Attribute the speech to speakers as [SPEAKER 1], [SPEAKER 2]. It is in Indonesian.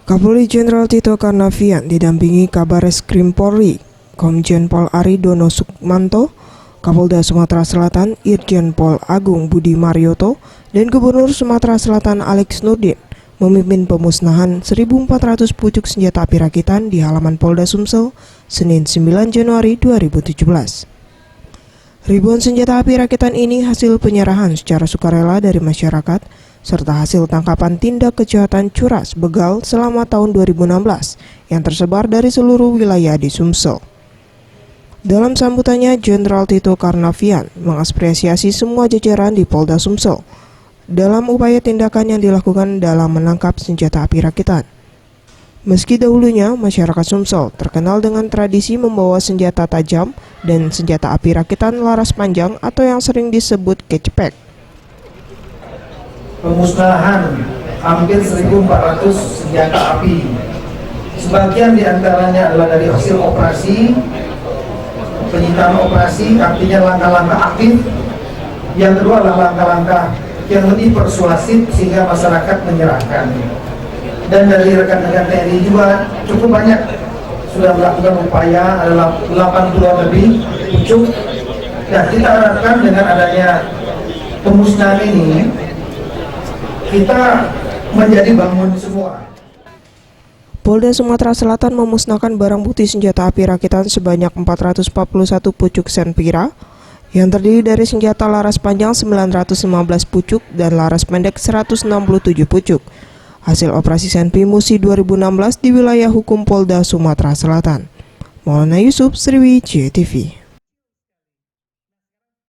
[SPEAKER 1] Kapolri Jenderal Tito Karnavian didampingi Kabareskrim Polri, Komjen Pol Ari Dono Sukmanto, Kapolda Sumatera Selatan Irjen Pol Agung Budi Marioto, dan Gubernur Sumatera Selatan Alex Nurdin memimpin pemusnahan 1.400 pucuk senjata api rakitan di halaman Polda Sumsel, Senin 9 Januari 2017. Ribuan senjata api rakitan ini hasil penyerahan secara sukarela dari masyarakat, serta hasil tangkapan tindak kejahatan curas begal selama tahun 2016 yang tersebar dari seluruh wilayah di Sumsel. Dalam sambutannya, Jenderal Tito Karnavian mengapresiasi semua jajaran di Polda Sumsel dalam upaya tindakan yang dilakukan dalam menangkap senjata api rakitan. Meski dahulunya masyarakat Sumsel terkenal dengan tradisi membawa senjata tajam dan senjata api rakitan laras panjang atau yang sering disebut kecpek.
[SPEAKER 2] Pemusnahan hampir 1.400 senjata api. Sebagian diantaranya adalah dari hasil operasi, penyitaan operasi, artinya langkah-langkah aktif. Yang kedua adalah langkah-langkah yang lebih persuasif sehingga masyarakat menyerahkan. Dan dari rekan-rekan TNI juga cukup banyak sudah melakukan upaya, adalah 80 lebih pucuk. Dan kita harapkan dengan adanya pemusnahan ini, kita menjadi bangun semua.
[SPEAKER 1] Polda Sumatera Selatan memusnahkan barang bukti senjata api rakitan sebanyak 441 pucuk senpira yang terdiri dari senjata laras panjang 915 pucuk dan laras pendek 167 pucuk. Hasil operasi Senpi Musi 2016 di wilayah hukum Polda Sumatera Selatan. Maulana Yusuf, Sriwijaya TV.